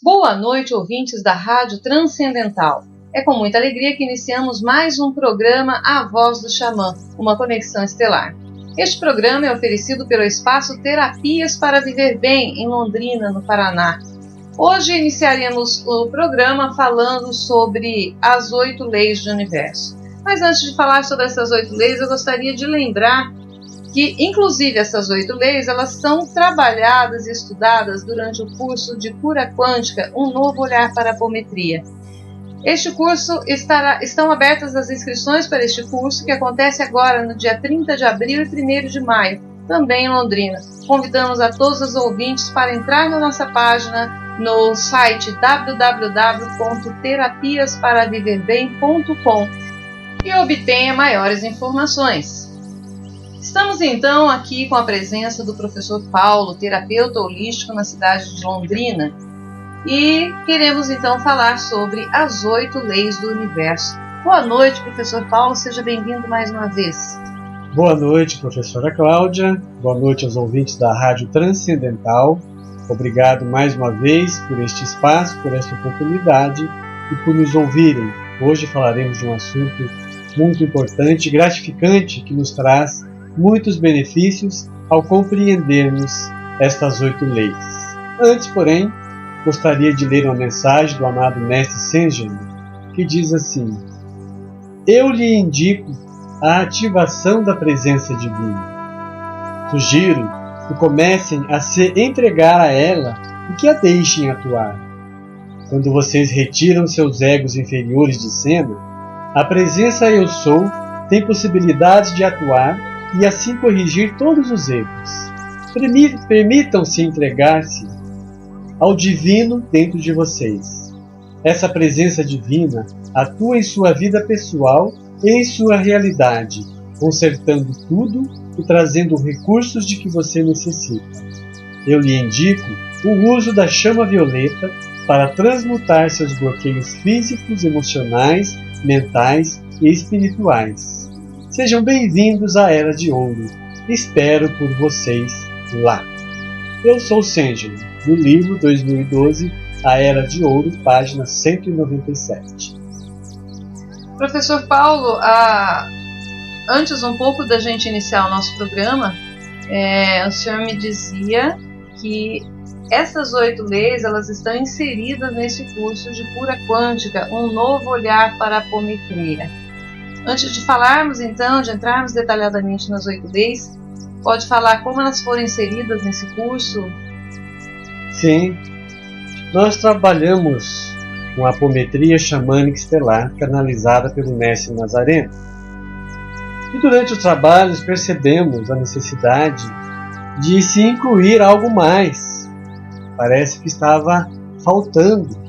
Boa noite, ouvintes da Rádio Transcendental. É com muita alegria que iniciamos mais um programa A Voz do Xamã, uma conexão estelar. Este programa é oferecido pelo Espaço Terapias para Viver Bem, em Londrina, no Paraná. Hoje iniciaremos o programa falando sobre as 8 leis do universo. Mas antes de falar sobre essas 8 leis, eu gostaria de lembrar que, inclusive, essas 8 leis, elas são trabalhadas e estudadas durante o curso de Cura Quântica, um novo olhar para a apometria. Este curso estão abertas as inscrições para este curso, que acontece agora no dia 30 de abril e 1º de maio, também em Londrina. Convidamos a todos os ouvintes para entrar na nossa página no site www.terapiasparaviverbem.com e obtenha maiores informações. Estamos então aqui com a presença do professor Paulo, terapeuta holístico na cidade de Londrina, e queremos então falar sobre as 8 leis do universo. Boa noite, professor Paulo, seja bem-vindo mais uma vez. Boa noite, professora Cláudia, boa noite aos ouvintes da Rádio Transcendental. Obrigado mais uma vez por este espaço, por esta oportunidade e por nos ouvirem. Hoje falaremos de um assunto muito importante e gratificante que nos traz muitos benefícios ao compreendermos estas 8 leis. Antes, porém, gostaria de ler uma mensagem do amado Mestre Saint Germain, que diz assim: Eu lhe indico a ativação da presença divina. Sugiro que comecem a se entregar a ela e que a deixem atuar. Quando vocês retiram seus egos inferiores de cena, a presença Eu Sou tem possibilidade de atuar e assim corrigir todos os erros. Permitam-se entregar-se ao divino dentro de vocês. Essa presença divina atua em sua vida pessoal e em sua realidade, consertando tudo e trazendo recursos de que você necessita. Eu lhe indico o uso da chama violeta para transmutar seus bloqueios físicos, emocionais, mentais e espirituais. Sejam bem-vindos à Era de Ouro. Espero por vocês lá. Eu sou Saint Germain, do livro 2012, A Era de Ouro, página 197. Professor Paulo, antes um pouco da gente iniciar o nosso programa, o senhor me dizia que essas 8 leis elas estão inseridas nesse curso de Cura Quântica, um novo olhar para a apometria. Antes de falarmos, então, de entrarmos detalhadamente nas 8 leis, pode falar como elas foram inseridas nesse curso? Sim, nós trabalhamos com a apometria xamânica estelar canalizada pelo Mestre Nazareno. E durante os trabalhos percebemos a necessidade de se incluir algo mais. Parece que estava faltando.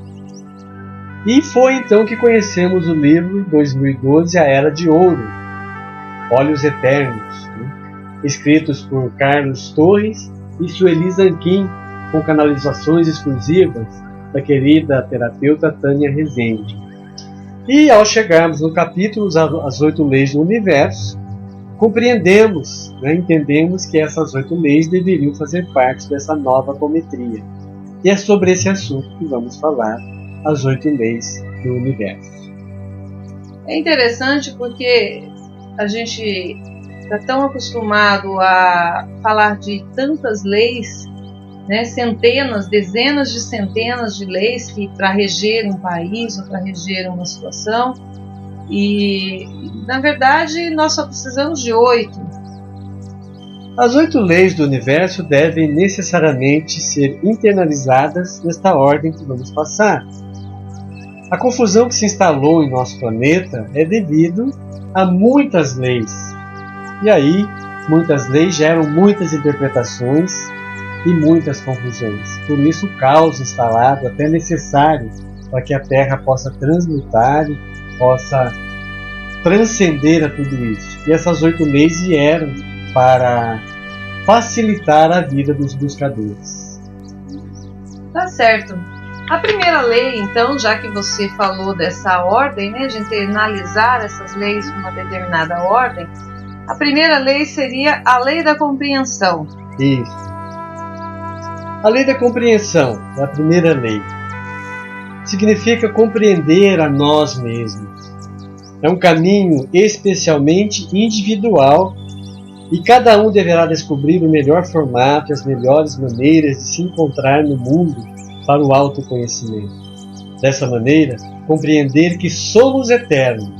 E foi então que conhecemos o livro 2012, A Era de Ouro, Óleos Eternos, escritos por Carlos Torres e Sueli Zanquim, com canalizações exclusivas da querida terapeuta Tânia Rezende. E ao chegarmos no capítulo As 8 Leis do Universo, compreendemos, entendemos que essas 8 leis deveriam fazer parte dessa nova apometria. E é sobre esse assunto que vamos falar, as 8 leis do universo. É interessante porque a gente está tão acostumado a falar de tantas leis, centenas, dezenas de centenas de leis que para reger um país ou para reger uma situação, e na verdade nós só precisamos de 8. As 8 leis do universo devem necessariamente ser internalizadas nesta ordem que vamos passar. A confusão que se instalou em nosso planeta é devido a muitas leis. E aí, muitas leis geram muitas interpretações e muitas confusões. Por isso, o caos instalado até necessário para que a Terra possa transmutar e possa transcender a tudo isso. E essas 8 leis vieram para facilitar a vida dos buscadores. Tá certo. A primeira lei, então, já que você falou dessa ordem, de internalizar essas leis numa determinada ordem, a primeira lei seria a lei da compreensão. Isso. A lei da compreensão é a primeira lei. significa compreender a nós mesmos. É um caminho especialmente individual e cada um deverá descobrir o melhor formato e as melhores maneiras de se encontrar no mundo para o autoconhecimento. Dessa maneira, compreender que somos eternos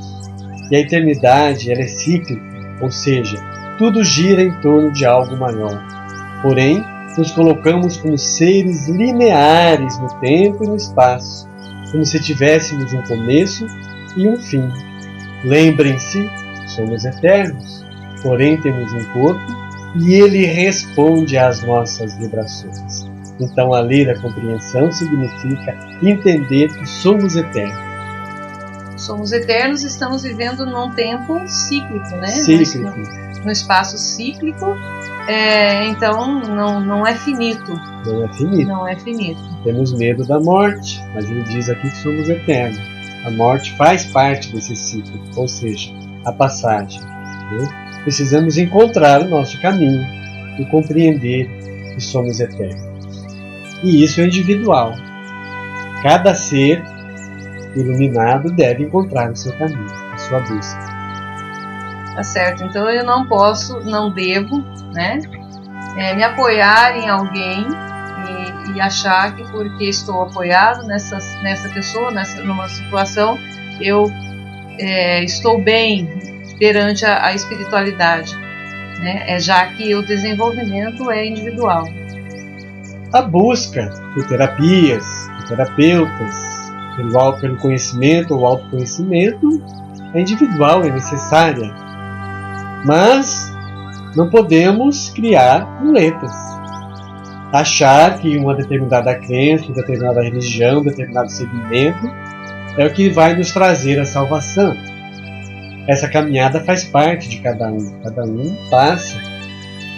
e a eternidade ela é cíclica, ou seja, tudo gira em torno de algo maior. Porém, nos colocamos como seres lineares no tempo e no espaço, como se tivéssemos um começo e um fim. Lembrem-se, somos eternos, porém temos um corpo e ele responde às nossas vibrações. Então, a lei da compreensão significa entender que somos eternos. Somos eternos, estamos vivendo num tempo cíclico, né? Cíclico. No espaço cíclico, então não é finito. Não é finito. Não é finito. Temos medo da morte, mas ele diz aqui que somos eternos. A morte faz parte desse ciclo, ou seja, a passagem. Né? Precisamos encontrar o nosso caminho e compreender que somos eternos. E isso é individual. Cada ser iluminado deve encontrar o seu caminho, a sua busca. Tá certo. Então eu não devo, né, me apoiar em alguém e achar que porque estou apoiado nessa pessoa, numa situação, eu estou bem perante a espiritualidade, né? Já que o desenvolvimento é individual. A busca por terapias, por terapeutas, pelo conhecimento ou autoconhecimento é individual, é necessária. Mas não podemos criar muletas. Achar que uma determinada crença, uma determinada religião, um determinado segmento é o que vai nos trazer a salvação. Essa caminhada faz parte de cada um. Cada um passa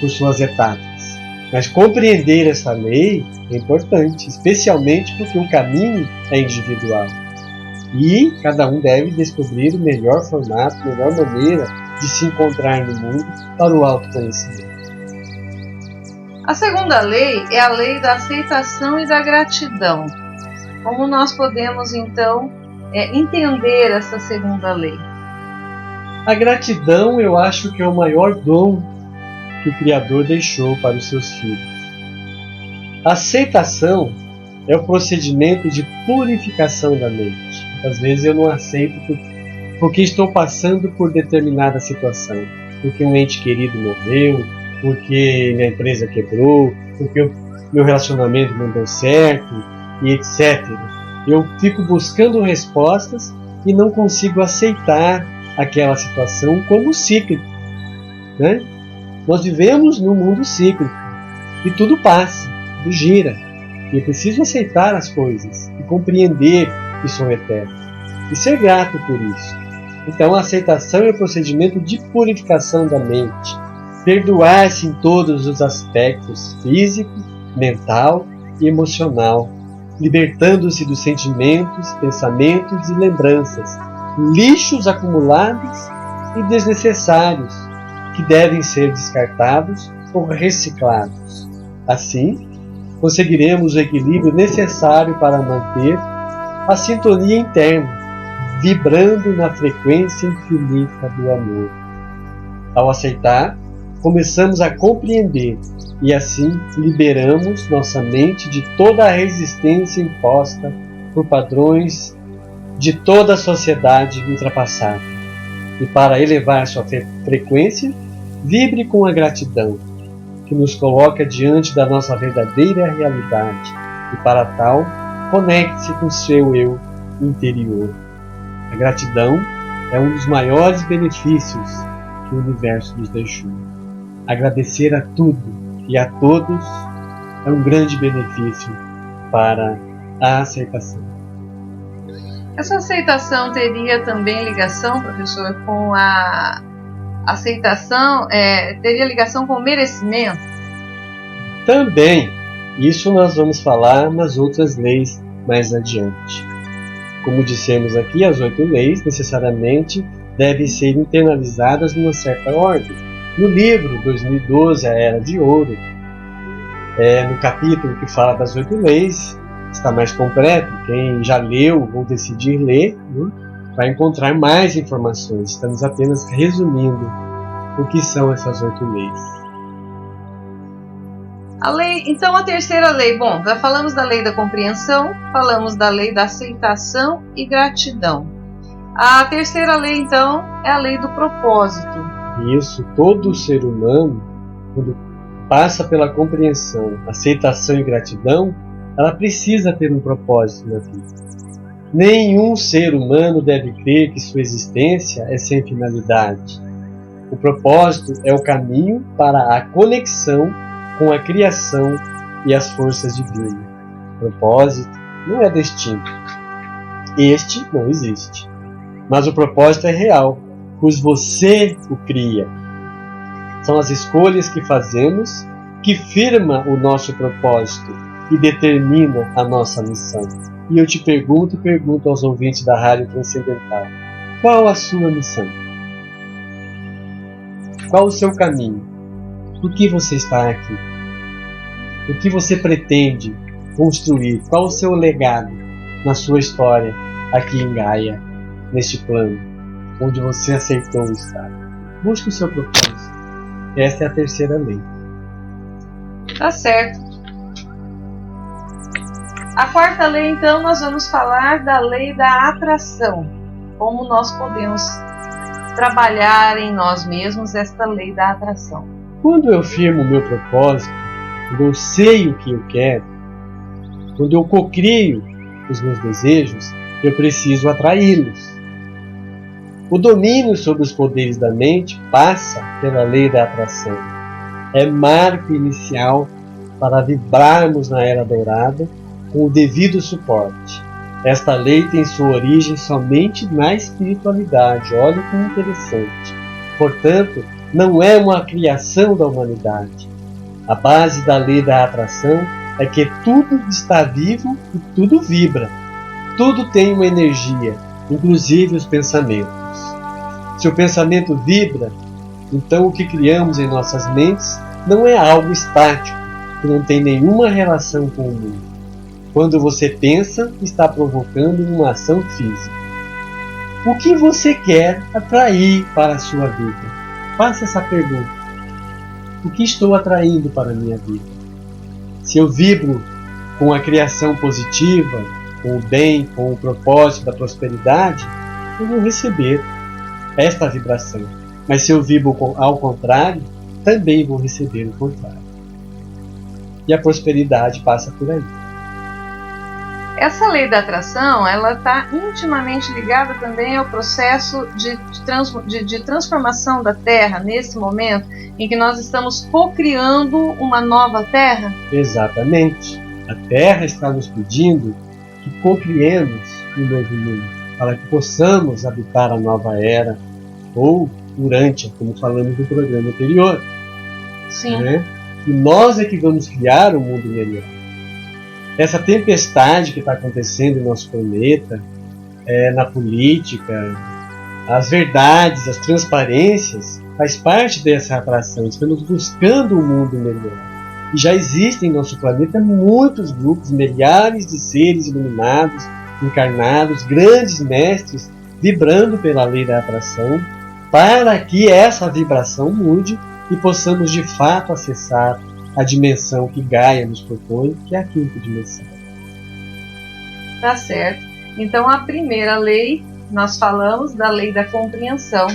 por suas etapas. Mas compreender essa lei é importante, especialmente porque o caminho é individual. E cada um deve descobrir o melhor formato, a melhor maneira de se encontrar no mundo para o autoconhecimento. A segunda lei é a lei da aceitação e da gratidão. Como nós podemos, então, entender essa segunda lei? A gratidão, eu acho que é o maior dom que o Criador deixou para os seus filhos. A aceitação é o procedimento de purificação da mente. Às vezes eu não aceito porque estou passando por determinada situação. Porque um ente querido morreu, porque minha empresa quebrou, porque o meu relacionamento não deu certo, e etc. Eu fico buscando respostas e não consigo aceitar aquela situação como cíclico, né? Nós vivemos num mundo cíclico e tudo passa, tudo gira. E eu preciso aceitar as coisas e compreender que são eternas e ser grato por isso. Então a aceitação é o procedimento de purificação da mente, perdoar-se em todos os aspectos físico, mental e emocional, libertando-se dos sentimentos, pensamentos e lembranças, lixos acumulados e desnecessários, que devem ser descartados ou reciclados. Assim, conseguiremos o equilíbrio necessário para manter a sintonia interna, vibrando na frequência infinita do amor. Ao aceitar, começamos a compreender e assim liberamos nossa mente de toda a resistência imposta por padrões de toda a sociedade ultrapassada. E para elevar sua frequência, vibre com a gratidão, que nos coloca diante da nossa verdadeira realidade. E para tal, conecte-se com seu eu interior. A gratidão é um dos maiores benefícios que o universo nos deixou. Agradecer a tudo e a todos é um grande benefício para a aceitação. Essa aceitação teria também ligação, professor, com a aceitação, teria ligação com o merecimento? Também. Isso nós vamos falar nas outras leis mais adiante. Como dissemos aqui, as 8 leis necessariamente devem ser internalizadas numa certa ordem. No livro 2012, A Era de Ouro, no capítulo que fala das 8 leis, está mais completo. Quem já leu ou decidir ler, né, vai encontrar mais informações. Estamos apenas resumindo o que são essas 8 leis. Então a terceira lei, bom, já falamos da lei da compreensão, falamos da lei da aceitação e gratidão. A terceira lei, então, é a lei do propósito. Isso, todo ser humano, quando passa pela compreensão, aceitação e gratidão, ela precisa ter um propósito na vida. Nenhum ser humano deve crer que sua existência é sem finalidade. O propósito é o caminho para a conexão com a criação e as forças divinas. Propósito não é destino. Este não existe. Mas o propósito é real, pois você o cria. São as escolhas que fazemos que firma o nosso propósito e determina a nossa missão. E eu te pergunto aos ouvintes da Rádio Transcendental: qual a sua missão? Qual o seu caminho? Por que você está aqui? O que você pretende construir? Qual o seu legado na sua história aqui em Gaia, neste plano, onde você aceitou estar? Busque o seu propósito. Esta é a terceira lei. Tá certo. A quarta lei, então, nós vamos falar da lei da atração. Como nós podemos trabalhar em nós mesmos esta lei da atração. Quando eu firmo o meu propósito, quando eu sei o que eu quero, quando eu cocrio os meus desejos, eu preciso atraí-los. O domínio sobre os poderes da mente passa pela lei da atração. É marco inicial para vibrarmos na Era Dourada com o devido suporte. Esta lei tem sua origem somente na espiritualidade. Olha que interessante. Portanto, não é uma criação da humanidade. A base da lei da atração é que tudo está vivo e tudo vibra. Tudo tem uma energia, inclusive os pensamentos. Se o pensamento vibra, então o que criamos em nossas mentes não é algo estático, que não tem nenhuma relação com o mundo. Quando você pensa, está provocando uma ação física. O que você quer atrair para a sua vida? Faça essa pergunta. O que estou atraindo para a minha vida? Se eu vibro com a criação positiva, com o bem, com o propósito da prosperidade, eu vou receber esta vibração. Mas se eu vibro ao contrário, também vou receber o contrário. E a prosperidade passa por aí. Essa lei da atração, ela está intimamente ligada também ao processo de transformação da Terra, nesse momento em que nós estamos cocriando uma nova Terra? Exatamente. A Terra está nos pedindo que cocriemos um novo mundo, para que possamos habitar a nova era, ou durante, como falamos no programa anterior. Sim. Né? E nós é que vamos criar um mundo melhor. Essa tempestade que está acontecendo no nosso planeta, na política, as verdades, as transparências, faz parte dessa atração. Estamos buscando um mundo melhor. E já existem em nosso planeta muitos grupos, milhares de seres iluminados, encarnados, grandes mestres, vibrando pela lei da atração, para que essa vibração mude e possamos de fato acessar a dimensão que Gaia nos propõe, que é a quinta dimensão. Tá certo. Então, a primeira lei, nós falamos da lei da compreensão.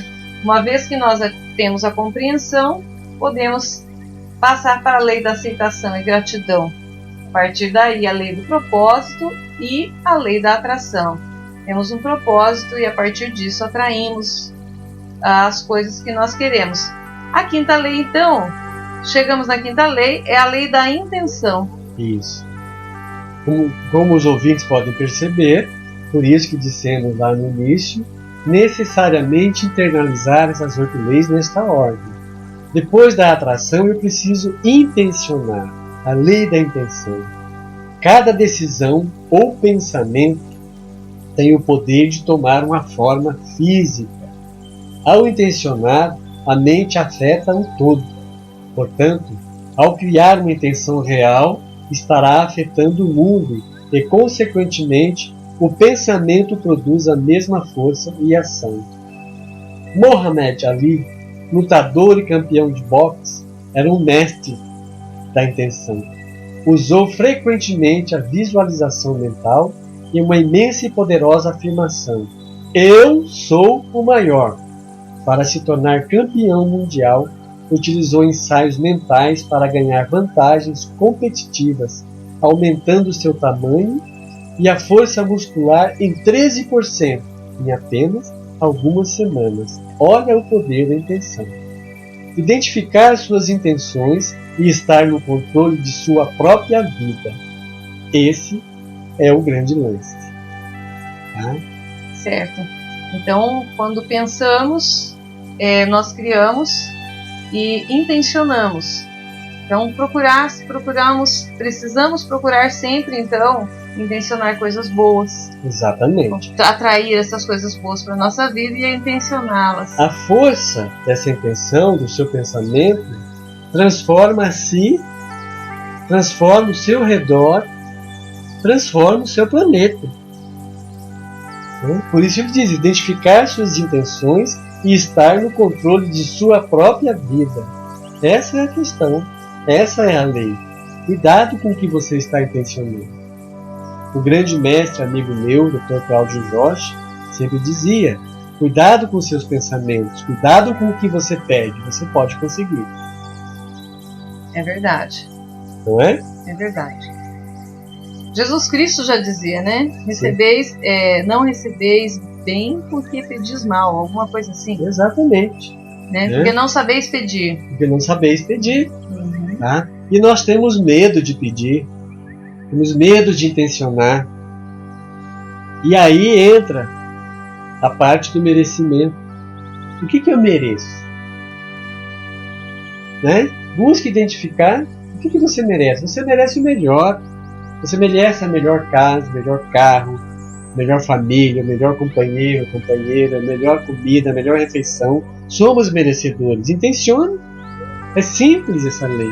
Uma vez que nós temos a compreensão, podemos passar para a lei da aceitação e gratidão. A partir daí, a lei do propósito e a lei da atração. Temos um propósito e, a partir disso, atraímos as coisas que nós queremos. A quinta lei, então, chegamos na quinta lei, é a lei da intenção. Isso. Como os ouvintes podem perceber, por isso que dissemos lá no início, necessariamente internalizar essas 8 leis nesta ordem. Depois da atração, eu preciso intencionar, a lei da intenção. Cada decisão ou pensamento tem o poder de tomar uma forma física. Ao intencionar, a mente afeta o todo. Portanto, ao criar uma intenção real, estará afetando o mundo e, consequentemente, o pensamento produz a mesma força e ação. Muhammad Ali, lutador e campeão de boxe, era um mestre da intenção. Usou frequentemente a visualização mental e uma imensa e poderosa afirmação: "Eu sou o maior". Para se tornar campeão mundial, utilizou ensaios mentais para ganhar vantagens competitivas, aumentando seu tamanho e a força muscular em 13% em apenas algumas semanas. Olha o poder da intenção. Identificar suas intenções e estar no controle de sua própria vida. Esse é o grande lance. Tá? Certo. Então, quando pensamos, nós criamos e intencionamos. Então, precisamos procurar sempre, então, intencionar coisas boas. Exatamente. Atrair essas coisas boas para a nossa vida e intencioná-las. A força dessa intenção, do seu pensamento, transforma a si, transforma o seu redor, transforma o seu planeta. Por isso ele diz: identificar suas intenções e estar no controle de sua própria vida. Essa é a questão. Essa é a lei. Cuidado com o que você está intencionando. O grande mestre, amigo meu, Dr. Cláudio Jorge, sempre dizia: cuidado com seus pensamentos, cuidado com o que você pede, você pode conseguir. É verdade. Não é? É verdade. Jesus Cristo já dizia, né? Não recebeis bem porque pedis mal, alguma coisa assim. Exatamente. Né? Porque não sabeis pedir. Porque não sabeis pedir. Tá? E nós temos medo de pedir, temos medo de intencionar. E aí entra a parte do merecimento. O que eu mereço? Né? Busque identificar o que você merece. Você merece o melhor. Você merece a melhor casa, o melhor carro, a melhor família, o melhor companheiro, companheira, a melhor comida, a melhor refeição. Somos merecedores. Intencione. É simples essa lei.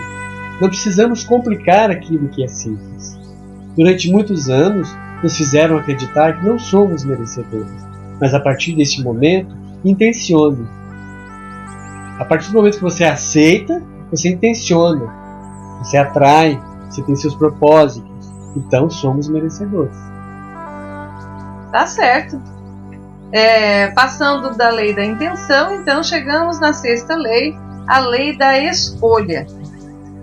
Não precisamos complicar aquilo que é simples. Durante muitos anos, nos fizeram acreditar que não somos merecedores. Mas a partir deste momento, intencione. A partir do momento que você aceita, você intenciona. Você atrai, você tem seus propósitos. Então, somos merecedores. Tá certo. Passando da lei da intenção, então chegamos na sexta lei, a lei da escolha.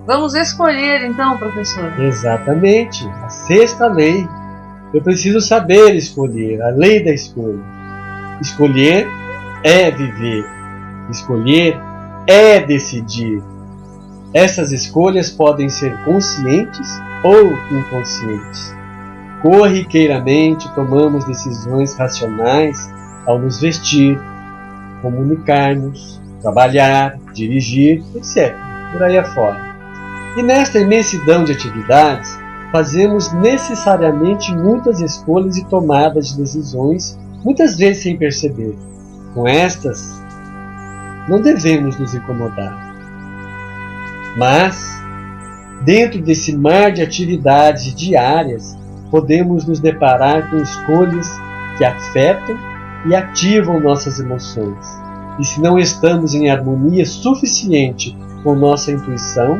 Vamos escolher então, professor? Exatamente. A sexta lei. Eu preciso saber escolher. A lei da escolha. Escolher é viver. Escolher é decidir. Essas escolhas podem ser conscientes ou inconscientes. Corriqueiramente tomamos decisões racionais ao nos vestir, comunicar-nos, trabalhar, dirigir, etc. Por aí afora. E nesta imensidão de atividades, fazemos necessariamente muitas escolhas e tomadas de decisões, muitas vezes sem perceber. Com estas, não devemos nos incomodar. Mas, dentro desse mar de atividades diárias, podemos nos deparar com escolhas que afetam e ativam nossas emoções. E se não estamos em harmonia suficiente com nossa intuição,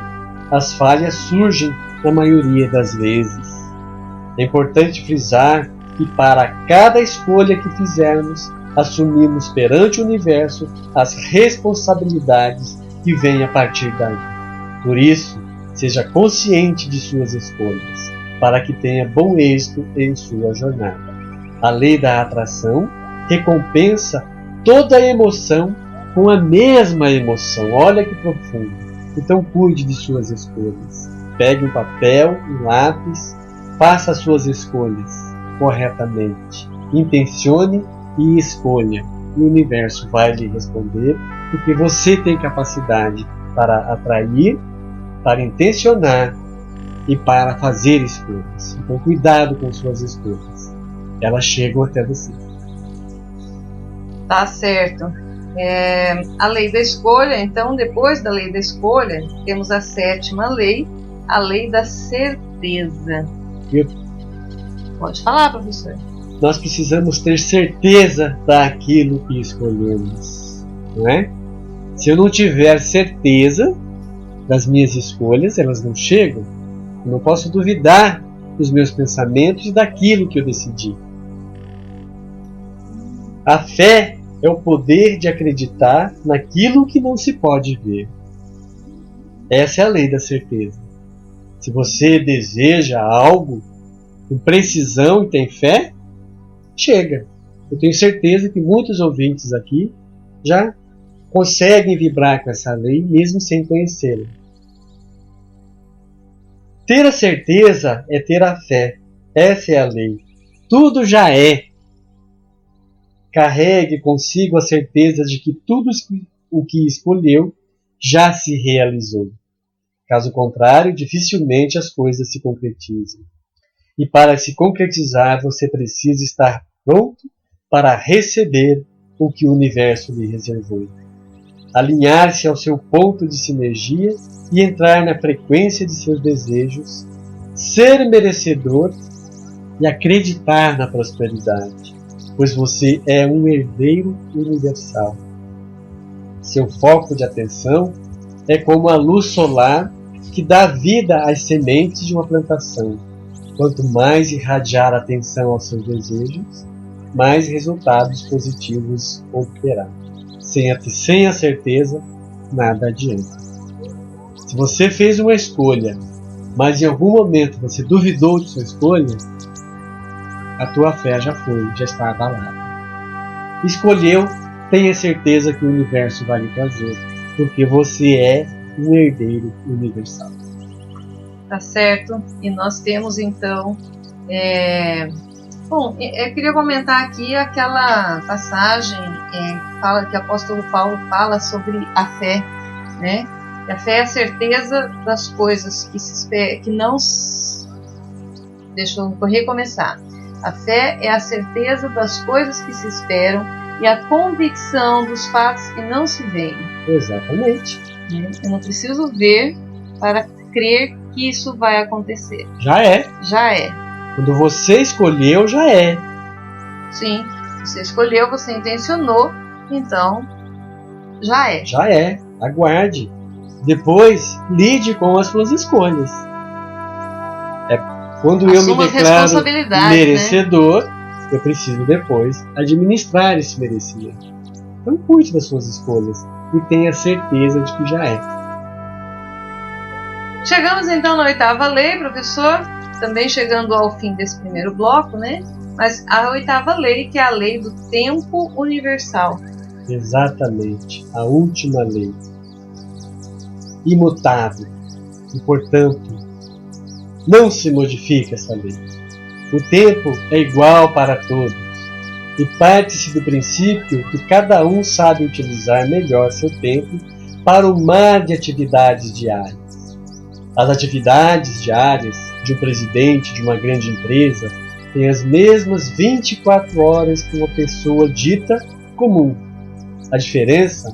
as falhas surgem na maioria das vezes. É importante frisar que para cada escolha que fizermos, assumimos perante o universo as responsabilidades que vêm a partir daí. Por isso, seja consciente de suas escolhas, para que tenha bom êxito em sua jornada. A lei da atração recompensa toda a emoção com a mesma emoção. Olha que profundo. Então cuide de suas escolhas. Pegue um papel, um lápis, faça as suas escolhas corretamente. Intencione e escolha. E o universo vai lhe responder, porque você tem capacidade para atrair, para intencionar e para fazer escolhas. Então cuidado com suas escolhas. Elas chegam até você. Tá certo. A lei da escolha, então, depois da lei da escolha, temos a sétima lei, a lei da certeza. Pode falar, professor. Nós precisamos ter certeza daquilo que escolhemos, não é? Se eu não tiver certeza das minhas escolhas, elas não chegam. Eu não posso duvidar dos meus pensamentos e daquilo que eu decidi. A fé é o poder de acreditar naquilo que não se pode ver. Essa é a lei da certeza. Se você deseja algo com precisão e tem fé, chega. Eu tenho certeza que muitos ouvintes aqui já conseguem vibrar com essa lei mesmo sem conhecê-la. Ter a certeza é ter a fé. Essa é a lei. Tudo já é. Carregue consigo a certeza de que tudo o que escolheu já se realizou. Caso contrário, dificilmente as coisas se concretizam. E para se concretizar, você precisa estar pronto para receber o que o universo lhe reservou. Alinhar-se ao seu ponto de sinergia e entrar na frequência de seus desejos, ser merecedor e acreditar na prosperidade, pois você é um herdeiro universal. Seu foco de atenção é como a luz solar que dá vida às sementes de uma plantação. Quanto mais irradiar atenção aos seus desejos, mais resultados positivos obterá. Sem a certeza, nada adianta. Se você fez uma escolha, mas em algum momento você duvidou de sua escolha, a tua fé já está abalada. Escolheu, tenha certeza que o universo vai lhe trazer, porque você é um herdeiro universal. Tá certo. E nós temos então... Bom, eu queria comentar aqui aquela passagem que o apóstolo Paulo fala sobre a fé, né? E a fé é a certeza das coisas que se espera, que não... Deixa eu recomeçar. A fé é a certeza das coisas que se esperam e a convicção dos fatos que não se veem. Exatamente. Eu não preciso ver para crer que isso vai acontecer. Já é. Já é. Quando você escolheu, já é. Sim, você escolheu, você intencionou, então já é. Já é. Aguarde. Depois, lide com as suas escolhas. Quando eu me declaro merecedor, né? Eu preciso depois administrar esse merecimento. Então cuide das suas escolhas e tenha certeza de que já é. Chegamos então na 8ª lei, professor, também chegando ao fim desse primeiro bloco, né? Mas a 8ª lei, que é a lei do tempo universal. Exatamente, a última lei. Imutável. E, portanto, não se modifica essa lei. O tempo é igual para todos. E parte-se do princípio que cada um sabe utilizar melhor seu tempo para o mar de atividades diárias. As atividades diárias de um presidente de uma grande empresa têm as mesmas 24 horas que uma pessoa dita comum. A diferença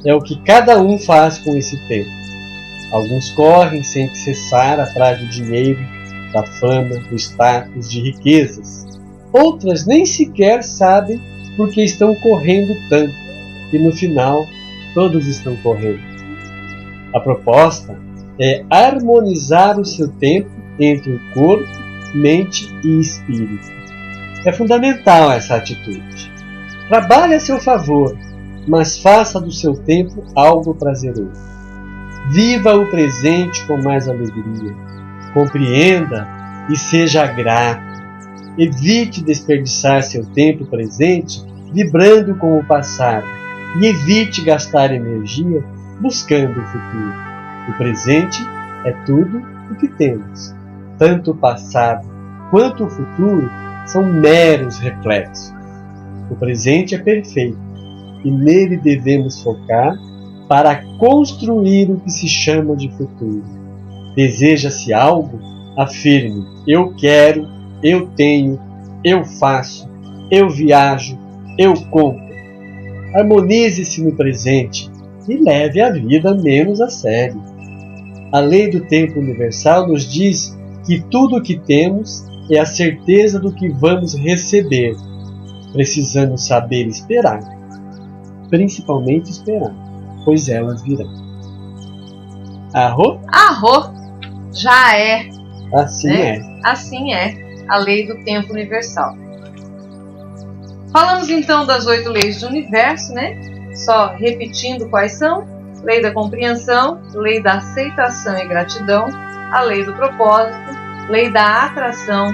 é o que cada um faz com esse tempo. Alguns correm sem cessar atrás do dinheiro, da fama, do status, de riquezas. Outras nem sequer sabem por que estão correndo tanto, e no final todos estão correndo. A proposta é harmonizar o seu tempo entre o corpo, mente e espírito. É fundamental essa atitude. Trabalhe a seu favor, mas faça do seu tempo algo prazeroso. Viva o presente com mais alegria. Compreenda e seja grato. Evite desperdiçar seu tempo presente vibrando com o passado e evite gastar energia buscando o futuro. O presente é tudo o que temos. Tanto o passado quanto o futuro são meros reflexos. O presente é perfeito e nele devemos focar para construir o que se chama de futuro. Deseja-se algo? Afirme: eu quero, eu tenho, eu faço, eu viajo, eu compro. Harmonize-se no presente e leve a vida menos a sério. A lei do tempo universal nos diz que tudo o que temos é a certeza do que vamos receber. Precisamos saber esperar, principalmente esperar, pois elas virão. Arro? Arro! Já é. Assim né? é. Assim é a lei do tempo universal. Falamos então das 8 leis do universo, né? Só repetindo quais são: lei da compreensão, lei da aceitação e gratidão, a lei do propósito, lei da atração,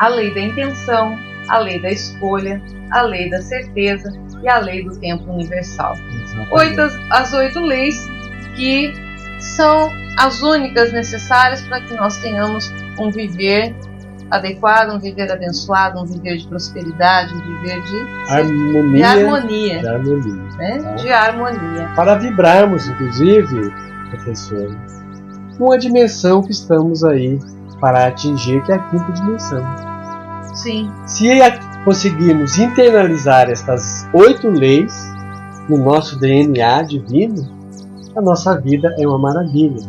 a lei da intenção, a lei da escolha, a lei da certeza e a lei do tempo universal. As 8 leis que são as únicas necessárias para que nós tenhamos um viver adequado, um viver abençoado, um viver de prosperidade, um viver de harmonia. Né? Tá? De harmonia. Para vibrarmos, inclusive, professor, com a dimensão que estamos aí para atingir, que é a 5ª dimensão. Sim. Se conseguirmos internalizar estas 8 leis no nosso DNA divino, a nossa vida é uma maravilha.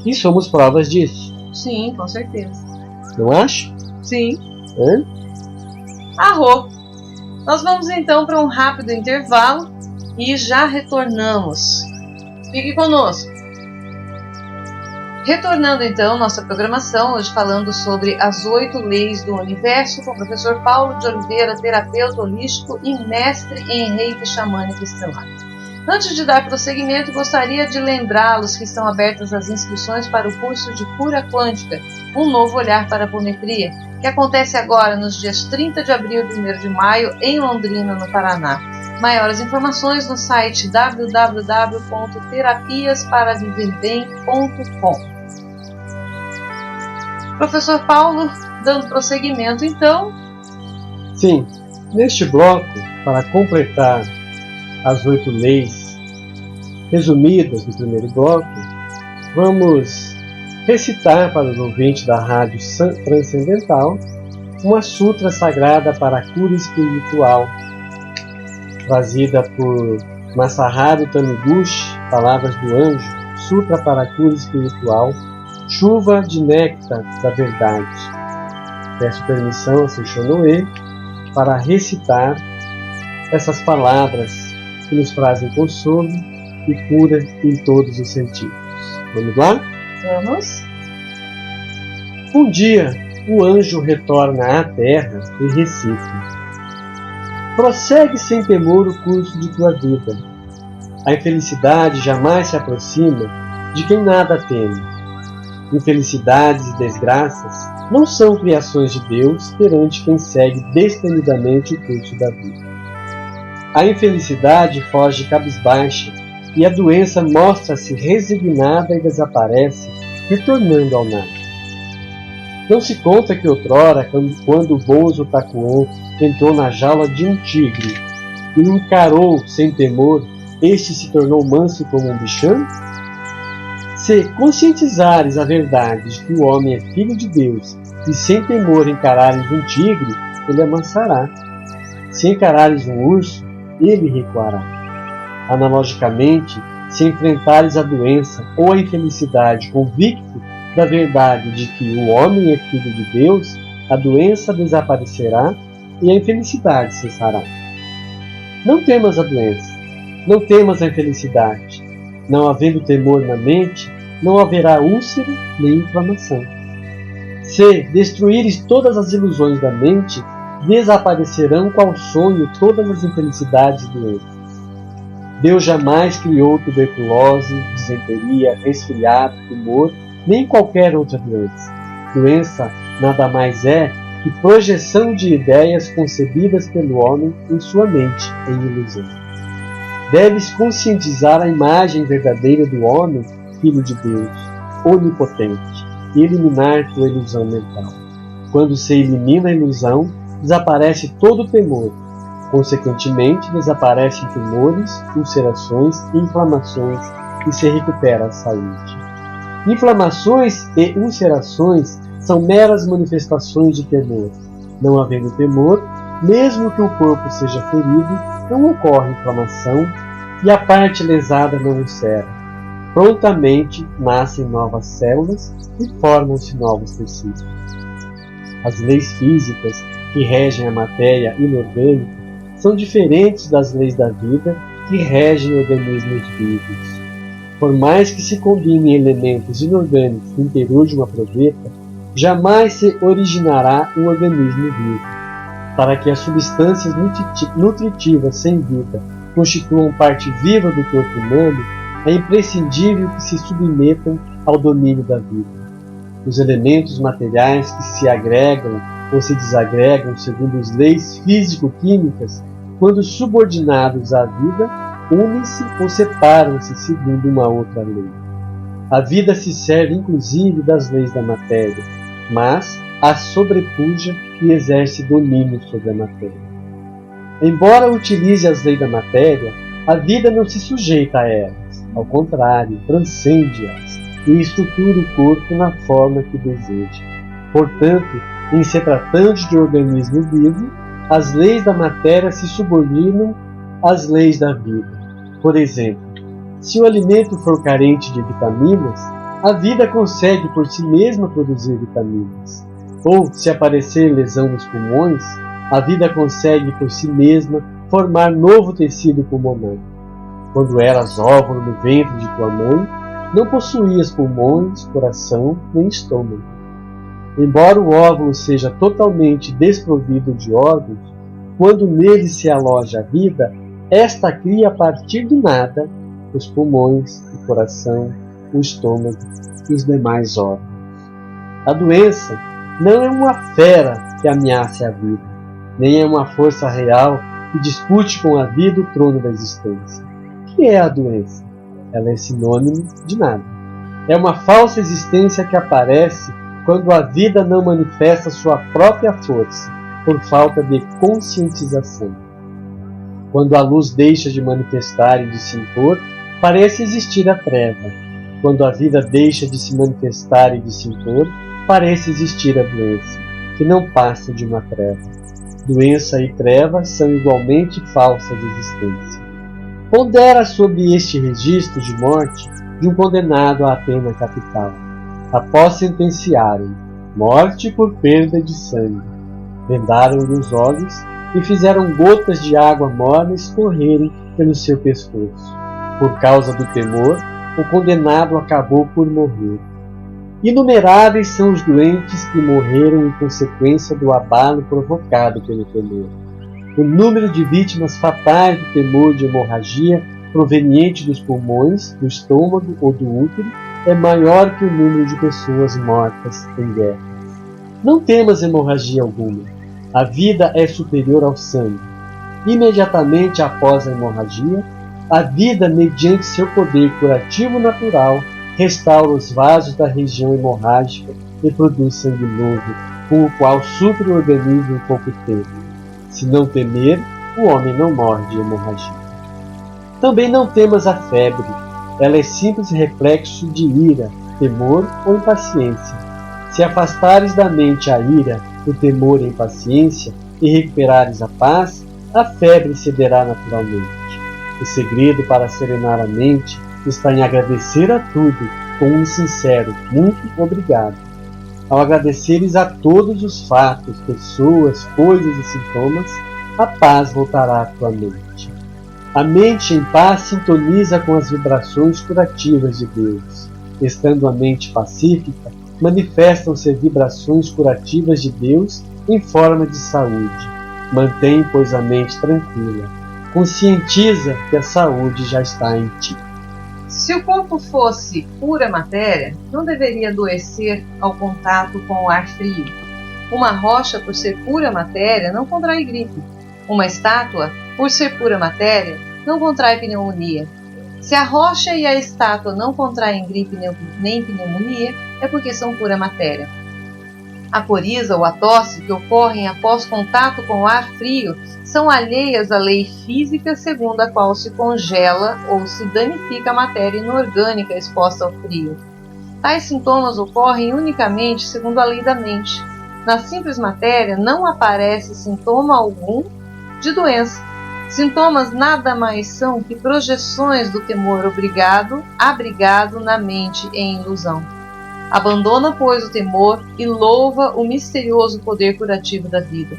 E somos provas disso. Sim, com certeza. Não acha? Sim. Hã? Arro! Nós vamos então para um rápido intervalo e já retornamos. Fique conosco. Retornando então nossa programação, hoje falando sobre as 8 leis do universo, com o professor Paulo de Oliveira, terapeuta holístico e mestre em reiki xamânico estelar. Antes de dar prosseguimento, gostaria de lembrá-los que estão abertas as inscrições para o curso de Cura Quântica, um novo olhar para a apometria, que acontece agora nos dias 30 de abril e 1º de maio em Londrina, no Paraná. Maiores informações no site www.terapiasparaviverbem.com. Professor Paulo, dando prosseguimento então. Sim, neste bloco, para completar as 8 leis resumidas do primeiro bloco, vamos recitar para os ouvintes da Rádio Transcendental uma sutra sagrada para a cura espiritual, trazida por Masaharu Taniguchi, Palavras do Anjo, Sutra para a Cura Espiritual, Chuva de Néctar da Verdade. Peço permissão a Seishonoe para recitar essas palavras que nos trazem consolo e cura em todos os sentidos. Vamos lá? Vamos. Um dia, o anjo retorna à terra e recita: prossegue sem temor o curso de tua vida. A infelicidade jamais se aproxima de quem nada teme. Infelicidades e desgraças não são criações de Deus perante quem segue destemidamente o curso da vida. A infelicidade foge cabisbaixa e a doença mostra-se resignada e desaparece, retornando ao nada. Não se conta que outrora, quando o Bozo Takuan entrou na jaula de um tigre e o encarou sem temor, este se tornou manso como um bichão? Se conscientizares a verdade de que o homem é filho de Deus e sem temor encarares um tigre, ele amansará. Se encarares um urso, ele recuará. Analogicamente, se enfrentares a doença ou a infelicidade convicto da verdade de que o homem é filho de Deus, a doença desaparecerá e a infelicidade cessará. Não temas a doença, não temas a infelicidade. Não havendo temor na mente, não haverá úlcera nem inflamação. Se destruíres todas as ilusões da mente, desaparecerão qual sonho todas as infelicidades e doenças. Deus jamais criou tuberculose, disenteria, resfriado, tumor, nem qualquer outra doença. Doença nada mais é que projeção de ideias concebidas pelo homem em sua mente, em ilusão. Deves conscientizar a imagem verdadeira do homem, filho de Deus, onipotente, e eliminar tua ilusão mental. Quando se elimina a ilusão, desaparece todo o temor. Consequentemente, desaparecem tumores, ulcerações e inflamações e se recupera a saúde. Inflamações e ulcerações são meras manifestações de temor. Não havendo temor, mesmo que o corpo seja ferido, não ocorre inflamação e a parte lesada não ulcera. Prontamente nascem novas células e formam-se novos tecidos. As leis físicas que regem a matéria inorgânica são diferentes das leis da vida que regem organismos vivos. Por mais que se combinem elementos inorgânicos no interior de uma proveta, jamais se originará um organismo vivo. Para que as substâncias nutritivas sem vida constituam parte viva do corpo humano, é imprescindível que se submetam ao domínio da vida. Os elementos materiais que se agregam ou se desagregam segundo as leis físico-químicas, quando subordinados à vida, unem-se ou separam-se segundo uma outra lei. A vida se serve inclusive das leis da matéria, mas a sobrepuja e exerce domínio sobre a matéria. Embora utilize as leis da matéria, a vida não se sujeita a elas, ao contrário, transcende-as e estrutura o corpo na forma que deseja. Portanto, em se tratando de organismo vivo, as leis da matéria se subordinam às leis da vida. Por exemplo, se o alimento for carente de vitaminas, a vida consegue por si mesma produzir vitaminas. Ou, se aparecer lesão nos pulmões, a vida consegue por si mesma formar novo tecido pulmonar. Quando eras óvulo no ventre de tua mãe, não possuías pulmões, coração nem estômago. Embora o óvulo seja totalmente desprovido de órgãos, quando nele se aloja a vida, esta cria a partir do nada os pulmões, o coração, o estômago e os demais órgãos. A doença não é uma fera que ameace a vida, nem é uma força real que dispute com a vida o trono da existência. O que é a doença? Ela é sinônimo de nada. É uma falsa existência que aparece quando a vida não manifesta sua própria força, por falta de conscientização. Quando a luz deixa de manifestar e de se impor, parece existir a treva. Quando a vida deixa de se manifestar e de se impor, parece existir a doença, que não passa de uma treva. Doença e treva são igualmente falsas de existência. Pondera sobre este registro de morte de um condenado à pena capital, após sentenciarem morte por perda de sangue. Vendaram-lhe os olhos e fizeram gotas de água morna escorrerem pelo seu pescoço. Por causa do temor, o condenado acabou por morrer. Inumeráveis são os doentes que morreram em consequência do abalo provocado pelo temor. O número de vítimas fatais do temor de hemorragia proveniente dos pulmões, do estômago ou do útero é maior que o número de pessoas mortas em guerras. Não temas hemorragia alguma. A vida é superior ao sangue. Imediatamente após a hemorragia, a vida, mediante seu poder curativo natural, restaura os vasos da região hemorrágica e produz sangue novo, com o qual supre o organismo em pouco tempo. Se não temer, o homem não morre de hemorragia. Também não temas a febre. Ela é simples reflexo de ira, temor ou impaciência. Se afastares da mente a ira, o temor e a impaciência e recuperares a paz, a febre cederá naturalmente. O segredo para serenar a mente está em agradecer a tudo com um sincero muito obrigado. Ao agradeceres a todos os fatos, pessoas, coisas e sintomas, a paz voltará à tua mente. A mente em paz sintoniza com as vibrações curativas de Deus. Estando a mente pacífica, manifestam-se vibrações curativas de Deus em forma de saúde. Mantém, pois, a mente tranquila. Conscientiza que a saúde já está em ti. Se o corpo fosse pura matéria, não deveria adoecer ao contato com o ar frio. Uma rocha, por ser pura matéria, não contrai gripe. Uma estátua, por ser pura matéria, não contrai pneumonia. Se a rocha e a estátua não contraem gripe nem pneumonia, é porque são pura matéria. A coriza ou a tosse que ocorrem após contato com o ar frio são alheias à lei física segundo a qual se congela ou se danifica a matéria inorgânica exposta ao frio. Tais sintomas ocorrem unicamente segundo a lei da mente. Na simples matéria não aparece sintoma algum de doença. Sintomas nada mais são que projeções do temor abrigado na mente em ilusão. Abandona, pois, o temor e louva o misterioso poder curativo da vida.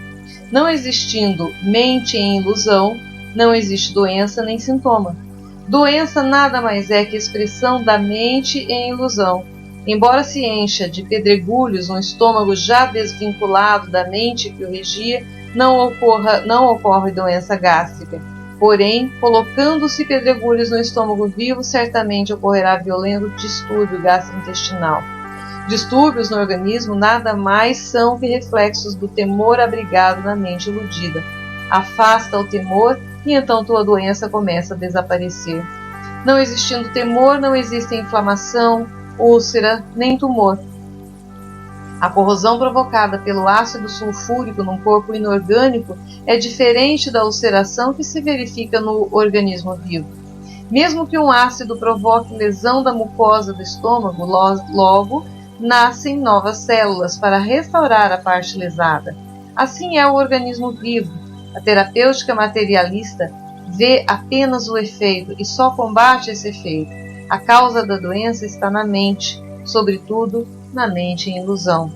Não existindo mente em ilusão, não existe doença nem sintoma. Doença nada mais é que expressão da mente em ilusão. Embora se encha de pedregulhos um estômago já desvinculado da mente que o regia, não ocorre doença gástrica. Porém, colocando-se pedregulhos no estômago vivo, certamente ocorrerá violento distúrbio gastrointestinal. Distúrbios no organismo nada mais são que reflexos do temor abrigado na mente iludida. Afasta o temor e então tua doença começa a desaparecer. Não existindo temor, não existe inflamação, úlcera, nem tumor. A corrosão provocada pelo ácido sulfúrico num corpo inorgânico é diferente da ulceração que se verifica no organismo vivo. Mesmo que um ácido provoque lesão da mucosa do estômago, logo nascem novas células para restaurar a parte lesada. Assim é o organismo vivo. A terapêutica materialista vê apenas o efeito e só combate esse efeito. A causa da doença está na mente, sobretudo na mente em ilusão.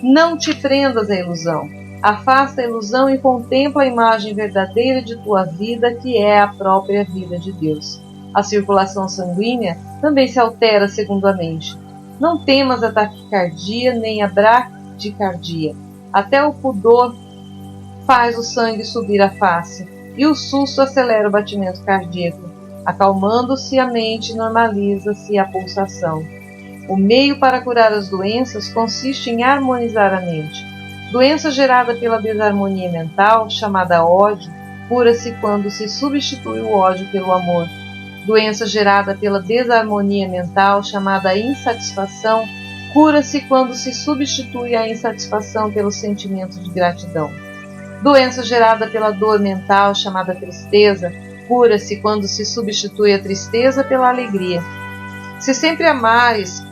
Não te prendas à ilusão. Afasta a ilusão e contempla a imagem verdadeira de tua vida, que é a própria vida de Deus. A circulação sanguínea também se altera segundo a mente. Não temas a taquicardia nem a bradicardia. Até o pudor faz o sangue subir à face, e o susto acelera o batimento cardíaco. Acalmando-se a mente, normaliza-se a pulsação. O meio para curar as doenças consiste em harmonizar a mente. Doença gerada pela desarmonia mental, chamada ódio, cura-se quando se substitui o ódio pelo amor. Doença gerada pela desarmonia mental, chamada insatisfação, cura-se quando se substitui a insatisfação pelo sentimento de gratidão. Doença gerada pela dor mental, chamada tristeza, cura-se quando se substitui a tristeza pela alegria. Se sempre amares,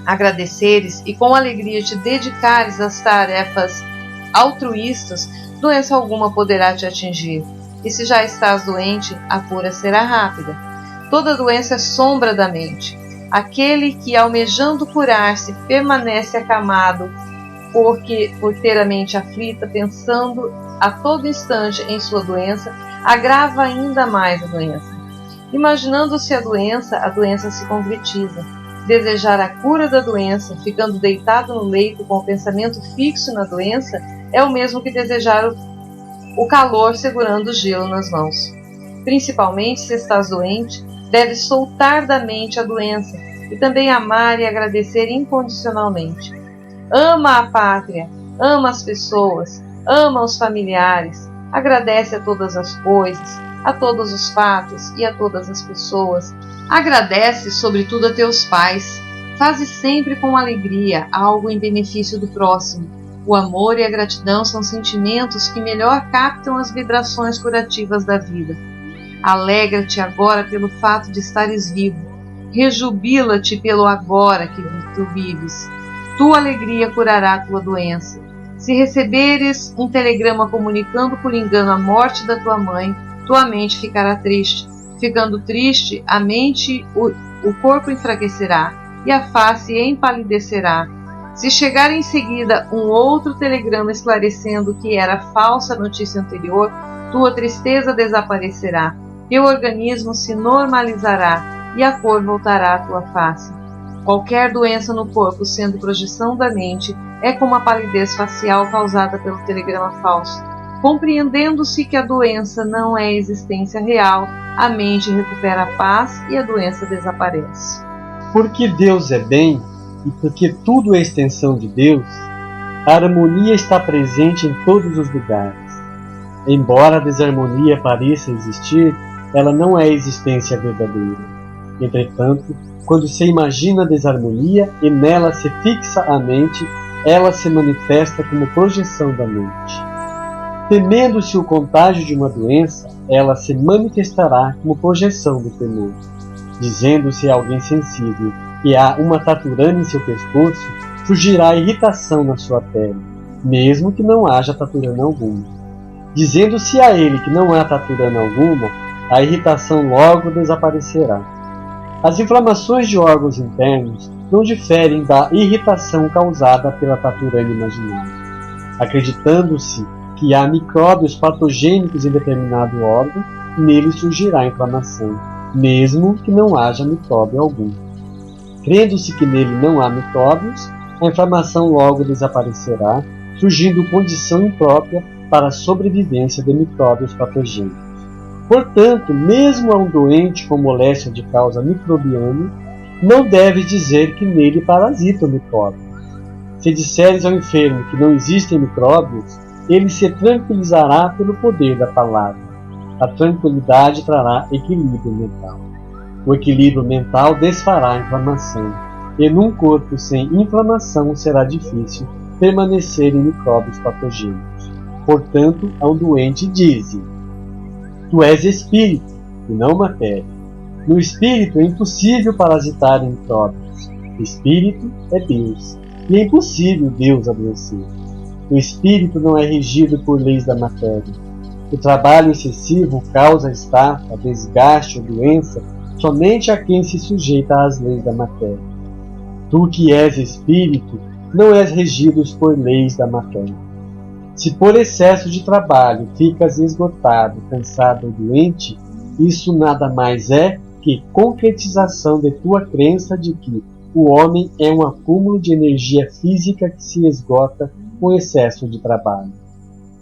agradeceres e com alegria te dedicares às tarefas altruístas, doença alguma poderá te atingir. E se já estás doente, a cura será rápida. Toda doença é sombra da mente. Aquele que, almejando curar-se, permanece acamado por ter a mente aflita, pensando a todo instante em sua doença, agrava ainda mais a doença. Imaginando-se a doença se concretiza. Desejar a cura da doença, ficando deitado no leito com o pensamento fixo na doença, é o mesmo que desejar o calor segurando o gelo nas mãos. Principalmente se estás doente, deves soltar da mente a doença e também amar e agradecer incondicionalmente. Ama a pátria, ama as pessoas, ama os familiares, agradece a todas as coisas, a todos os fatos e a todas as pessoas. Agradece, sobretudo, a teus pais. Faze sempre com alegria algo em benefício do próximo. O amor e a gratidão são sentimentos que melhor captam as vibrações curativas da vida. Alegra-te agora pelo fato de estares vivo. Rejubila-te pelo agora que tu vives. Tua alegria curará a tua doença. Se receberes um telegrama comunicando por engano a morte da tua mãe, tua mente ficará triste. Ficando triste, a mente, o corpo enfraquecerá e a face empalidecerá. Se chegar em seguida um outro telegrama esclarecendo que era falsa a notícia anterior, tua tristeza desaparecerá, teu organismo se normalizará e a cor voltará à tua face. Qualquer doença no corpo, sendo projeção da mente, é como a palidez facial causada pelo telegrama falso. Compreendendo-se que a doença não é existência real, a mente recupera a paz e a doença desaparece. Porque Deus é bem e porque tudo é extensão de Deus, a harmonia está presente em todos os lugares. Embora a desarmonia pareça existir, ela não é existência verdadeira. Entretanto, quando se imagina a desarmonia e nela se fixa a mente, ela se manifesta como projeção da mente. Temendo-se o contágio de uma doença, ela se manifestará como projeção do temor. Dizendo-se a alguém sensível que há uma taturana em seu pescoço, surgirá irritação na sua pele, mesmo que não haja taturana alguma. Dizendo-se a ele que não há taturana alguma, a irritação logo desaparecerá. As inflamações de órgãos internos não diferem da irritação causada pela taturana imaginária, acreditando-se que há micróbios patogênicos em determinado órgão, nele surgirá inflamação, mesmo que não haja micróbio algum. Crendo-se que nele não há micróbios, a inflamação logo desaparecerá, surgindo condição imprópria para a sobrevivência de micróbios patogênicos. Portanto, mesmo a um doente com moléstia de causa microbiana, não deve dizer que nele parasita o micróbio. Se disseres ao enfermo que não existem micróbios, ele se tranquilizará pelo poder da palavra. A tranquilidade trará equilíbrio mental. O equilíbrio mental desfará a inflamação, e num corpo sem inflamação será difícil permanecerem micróbios patogênicos. Portanto, ao doente dize: tu és espírito, e não matéria. No espírito é impossível parasitar em micróbios. O espírito é Deus, e é impossível Deus adoecer. O espírito não é regido por leis da matéria. O trabalho excessivo causa estafa, desgaste ou doença somente a quem se sujeita às leis da matéria. Tu que és espírito, não és regido por leis da matéria. Se por excesso de trabalho ficas esgotado, cansado ou doente, isso nada mais é que concretização de tua crença de que o homem é um acúmulo de energia física que se esgota com excesso de trabalho.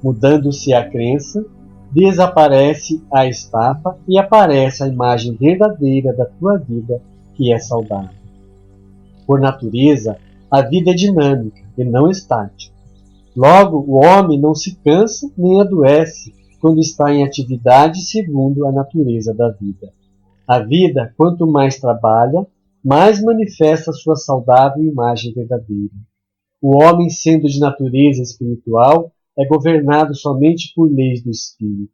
Mudando-se a crença, desaparece a estafa e aparece a imagem verdadeira da tua vida, que é saudável. Por natureza, a vida é dinâmica e não estática. Logo, o homem não se cansa nem adoece quando está em atividade segundo a natureza da vida. A vida, quanto mais trabalha, mais manifesta sua saudável imagem verdadeira. O homem, sendo de natureza espiritual, é governado somente por leis do espírito.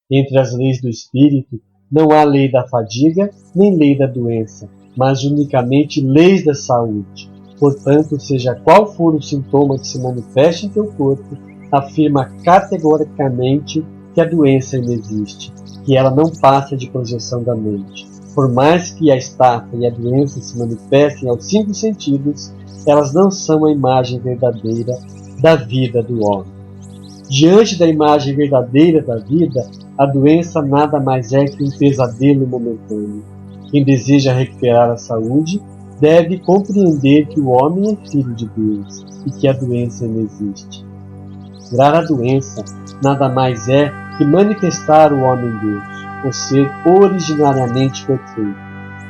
Entre as leis do espírito, não há lei da fadiga nem lei da doença, mas unicamente leis da saúde. Portanto, seja qual for o sintoma que se manifeste em teu corpo, afirma categoricamente que a doença ainda existe, que ela não passa de projeção da mente. Por mais que a estafa e a doença se manifestem aos 5 sentidos, elas não são a imagem verdadeira da vida do homem. Diante da imagem verdadeira da vida, a doença nada mais é que um pesadelo momentâneo. Quem deseja recuperar a saúde deve compreender que o homem é filho de Deus e que a doença não existe. Curar a doença nada mais é que manifestar o homem Deus, o ser originariamente perfeito.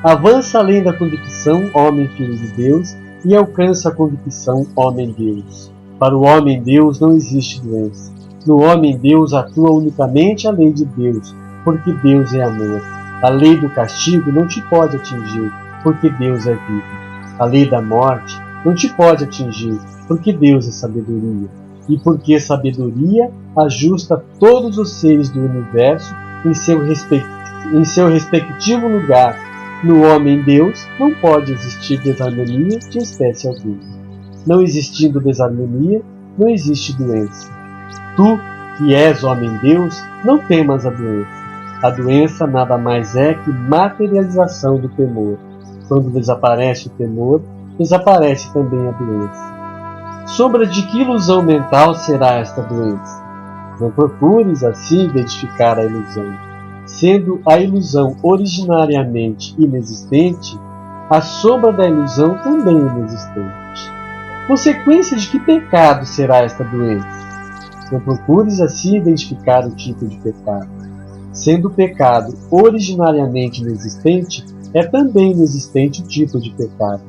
Avança além da convicção homem filho de Deus e alcança a convicção homem Deus. Para o homem Deus não existe doença. No homem Deus atua unicamente a lei de Deus, porque Deus é amor. A lei do castigo não te pode atingir, porque Deus é vida. A lei da morte não te pode atingir, porque Deus é sabedoria. E porque sabedoria ajusta todos os seres do universo em seu respectivo lugar. No homem Deus não pode existir desarmonia de espécie alguma. Não existindo desarmonia, não existe doença. Tu, que és homem Deus, não temas a doença. A doença nada mais é que materialização do temor. Quando desaparece o temor, desaparece também a doença. Sombra de que ilusão mental será esta doença? Não procures assim identificar a ilusão. Sendo a ilusão originariamente inexistente, a sombra da ilusão também é inexistente. Consequência de que pecado será esta doença? Não procures assim identificar o tipo de pecado. Sendo o pecado originariamente inexistente, é também inexistente o tipo de pecado.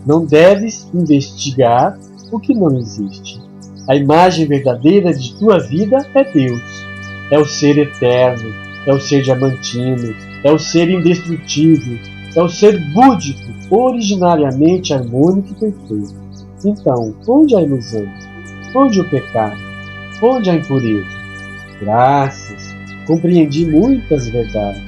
Não deves investigar o que não existe. A imagem verdadeira de tua vida é Deus. É o ser eterno, é o ser diamantino, é o ser indestrutível, é o ser búdico, originariamente harmônico e perfeito. Então, onde a ilusão? Onde o pecado? Onde a impureza? Graças, compreendi muitas verdades.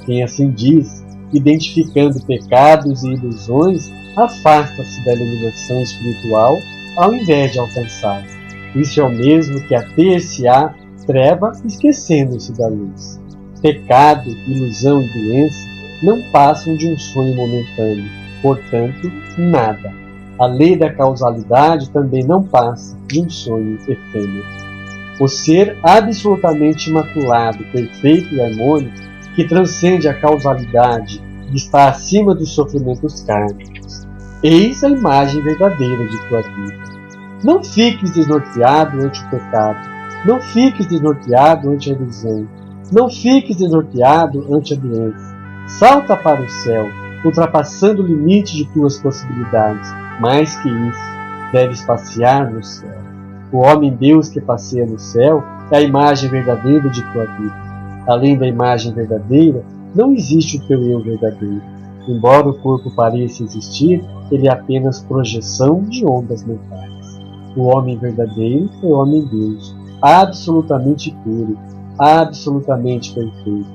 Quem assim diz, identificando pecados e ilusões, afasta-se da iluminação espiritual ao invés de alcançá-la. Isso é o mesmo que ater-se-á treva esquecendo-se da luz. Pecado, ilusão e doença não passam de um sonho momentâneo, portanto, nada. A lei da causalidade também não passa de um sonho efêmero. O ser absolutamente imaculado, perfeito e harmônico, que transcende a causalidade e está acima dos sofrimentos kármicos. Eis a imagem verdadeira de tua vida. Não fiques desnorteado ante o pecado. Não fiques desnorteado ante a ilusão. Não fiques desnorteado ante a doença. Salta para o céu, ultrapassando o limite de tuas possibilidades. Mais que isso, deves passear no céu. O homem-deus que passeia no céu é a imagem verdadeira de tua vida. Além da imagem verdadeira, não existe o teu eu verdadeiro. Embora o corpo pareça existir, ele é apenas projeção de ondas mentais. O homem verdadeiro é o homem-deus, absolutamente puro, absolutamente perfeito.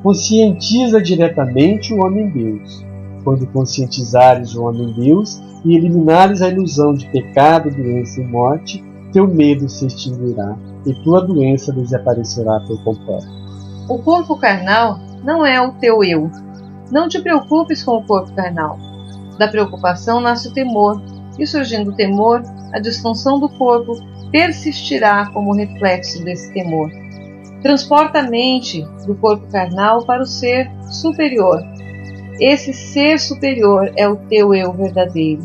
Conscientiza diretamente o homem-deus. Quando conscientizares o homem-deus e eliminares a ilusão de pecado, doença e morte, teu medo se extinguirá e tua doença desaparecerá por completo. O corpo carnal não é o teu eu. Não te preocupes com o corpo carnal. Da preocupação nasce o temor, e surgindo o temor, a disfunção do corpo persistirá como reflexo desse temor. Transporta a mente do corpo carnal para o ser superior. Esse ser superior é o teu eu verdadeiro.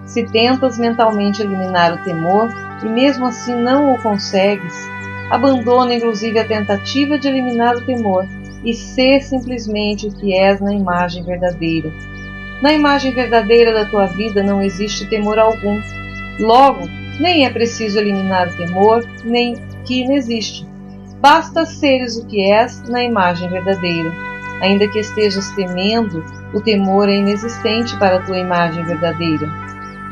Se tentas mentalmente eliminar o temor e mesmo assim não o consegues, abandona inclusive a tentativa de eliminar o temor e ser simplesmente o que és na imagem verdadeira. Na imagem verdadeira da tua vida não existe temor algum. Logo, nem é preciso eliminar o temor, nem que inexiste. Basta seres o que és na imagem verdadeira. Ainda que estejas temendo, o temor é inexistente para a tua imagem verdadeira.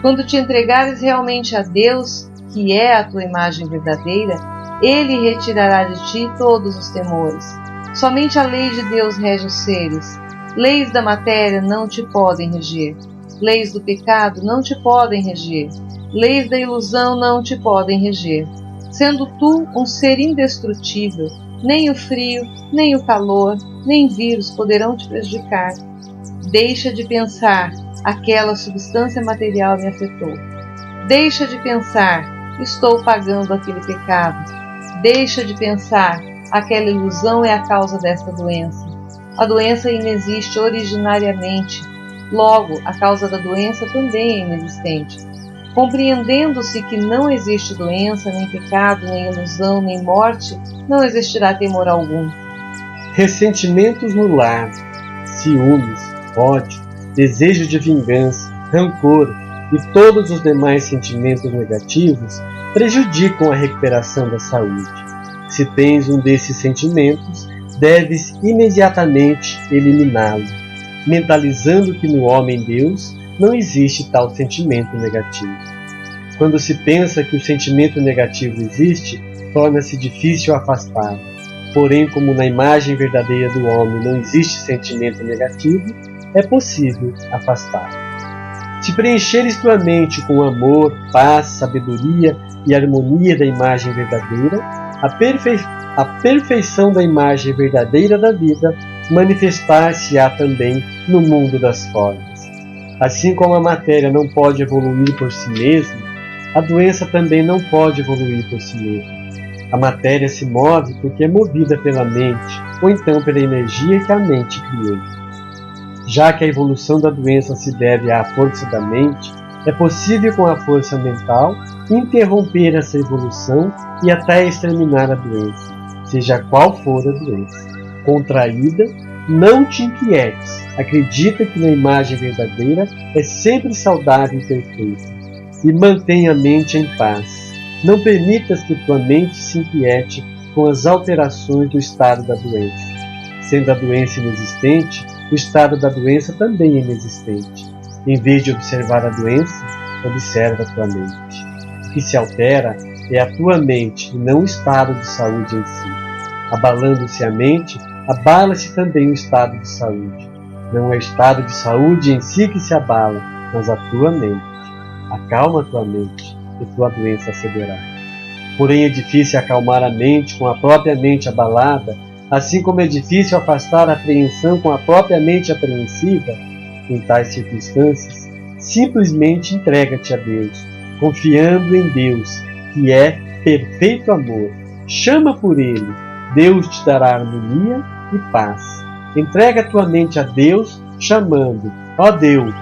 Quando te entregares realmente a Deus, que é a tua imagem verdadeira, Ele retirará de ti todos os temores. Somente a lei de Deus rege os seres. Leis da matéria não te podem reger. Leis do pecado não te podem reger. Leis da ilusão não te podem reger. Sendo tu um ser indestrutível, nem o frio, nem o calor, nem vírus poderão te prejudicar. Deixa de pensar, aquela substância material me afetou. Deixa de pensar, estou pagando aquele pecado. Deixa de pensar, aquela ilusão é a causa desta doença. A doença inexiste originariamente. Logo, a causa da doença também é inexistente. Compreendendo-se que não existe doença, nem pecado, nem ilusão, nem morte, não existirá temor algum. Ressentimentos no lar, ciúmes, ódio, desejo de vingança, rancor e todos os demais sentimentos negativos prejudicam a recuperação da saúde. Se tens um desses sentimentos, deves imediatamente eliminá-lo, mentalizando que no homem-deus não existe tal sentimento negativo. Quando se pensa que o sentimento negativo existe, torna-se difícil afastá-lo. Porém, como na imagem verdadeira do homem não existe sentimento negativo, é possível afastá-lo. Se preencheres tua mente com amor, paz, sabedoria e harmonia da imagem verdadeira, a perfeição da imagem verdadeira da vida manifestar-se-á também no mundo das formas. Assim como a matéria não pode evoluir por si mesma, a doença também não pode evoluir por si mesma. A matéria se move porque é movida pela mente, ou então pela energia que a mente criou. Já que a evolução da doença se deve à força da mente, é possível com a força mental interromper essa evolução e até exterminar a doença, seja qual for a doença. Contraída, não te inquietes. Acredita que na imagem verdadeira é sempre saudável e perfeita. E mantenha a mente em paz. Não permitas que tua mente se inquiete com as alterações do estado da doença. Sendo a doença inexistente, o estado da doença também é inexistente. Em vez de observar a doença, observa a tua mente. O que se altera é a tua mente e não o estado de saúde em si. Abalando-se a mente, abala-se também o estado de saúde. Não é o estado de saúde em si que se abala, mas a tua mente. Acalma a tua mente e tua doença cederá. Porém é difícil acalmar a mente com a própria mente abalada, assim como é difícil afastar a apreensão com a própria mente apreensiva. em tais circunstâncias, simplesmente entrega-te a Deus, confiando em Deus, que é perfeito amor. Chama por Ele, Deus te dará harmonia e paz. Entrega tua mente a Deus, chamando: ó Deus,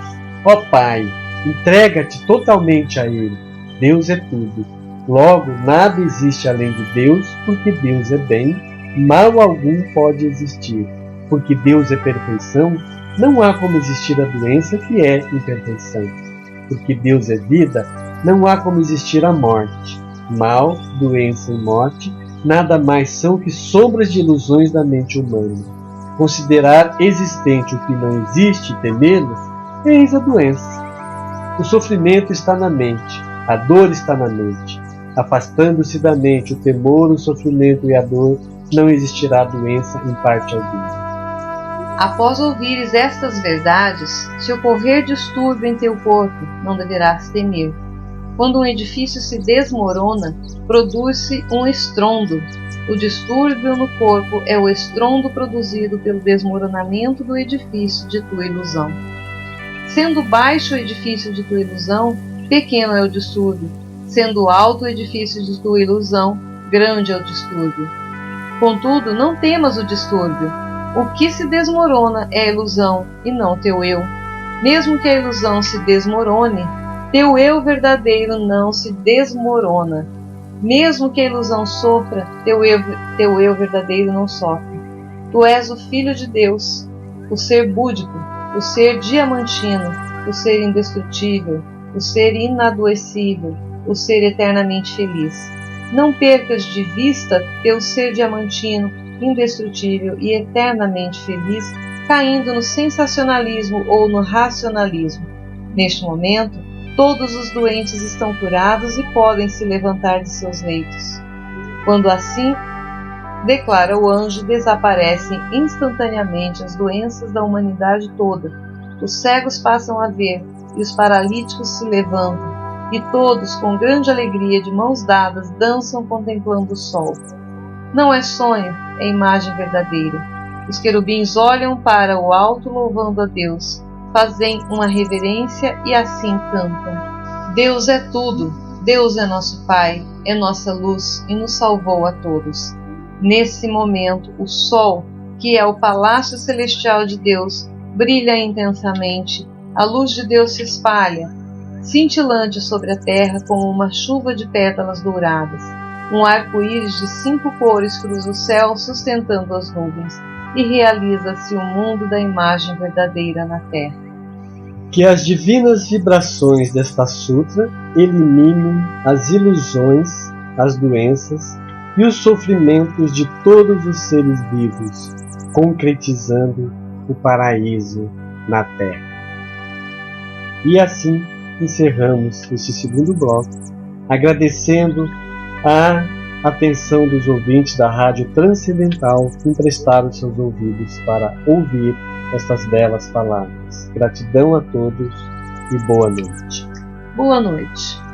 ó Pai. Entrega-te totalmente a Ele. Deus é tudo. Logo, nada existe além de Deus, porque Deus é bem. Mal algum pode existir. Porque Deus é perfeição, não há como existir a doença, que é imperfeição. Porque Deus é vida, não há como existir a morte. Mal, doença e morte nada mais são que sombras de ilusões da mente humana. Considerar existente o que não existe e temê-lo, eis a doença. O sofrimento está na mente, a dor está na mente. Afastando-se da mente o temor, o sofrimento e a dor, não existirá doença em parte alguma. Após ouvires estas verdades, se ocorrer distúrbio em teu corpo, não deverás temer. Quando um edifício se desmorona, produz-se um estrondo. O distúrbio no corpo é o estrondo produzido pelo desmoronamento do edifício de tua ilusão. Sendo baixo o edifício de tua ilusão, pequeno é o distúrbio. Sendo alto o edifício de tua ilusão, grande é o distúrbio. Contudo, não temas o distúrbio. O que se desmorona é a ilusão e não teu eu. Mesmo que a ilusão se desmorone, teu eu verdadeiro não se desmorona. Mesmo que a ilusão sofra, teu eu verdadeiro não sofre. Tu és o Filho de Deus, o ser búdico, o ser diamantino, o ser indestrutível, o ser inadoecível, o ser eternamente feliz. Não percas de vista teu ser diamantino, indestrutível e eternamente feliz, caindo no sensacionalismo ou no racionalismo. Neste momento, todos os doentes estão curados e podem se levantar de seus leitos. Quando assim declara o anjo, desaparecem instantaneamente as doenças da humanidade toda. Os cegos passam a ver e os paralíticos se levantam, e todos, com grande alegria, de mãos dadas, dançam contemplando o sol. Não é sonho, é imagem verdadeira. Os querubins olham para o alto louvando a Deus, fazem uma reverência e assim cantam. Deus é tudo, Deus é nosso Pai, é nossa luz e nos salvou a todos. Nesse momento, o sol, que é o palácio celestial de Deus, brilha intensamente, a luz de Deus se espalha, cintilante sobre a terra como uma chuva de pétalas douradas. Um arco-íris de 5 cores cruza o céu sustentando as nuvens, e realiza-se o mundo da imagem verdadeira na terra. Que as divinas vibrações desta sutra eliminem as ilusões, as doenças e os sofrimentos de todos os seres vivos, concretizando o paraíso na terra. E assim encerramos este segundo bloco, agradecendo a atenção dos ouvintes da Rádio Transcendental que emprestaram seus ouvidos para ouvir estas belas palavras. Gratidão a todos e boa noite. Boa noite.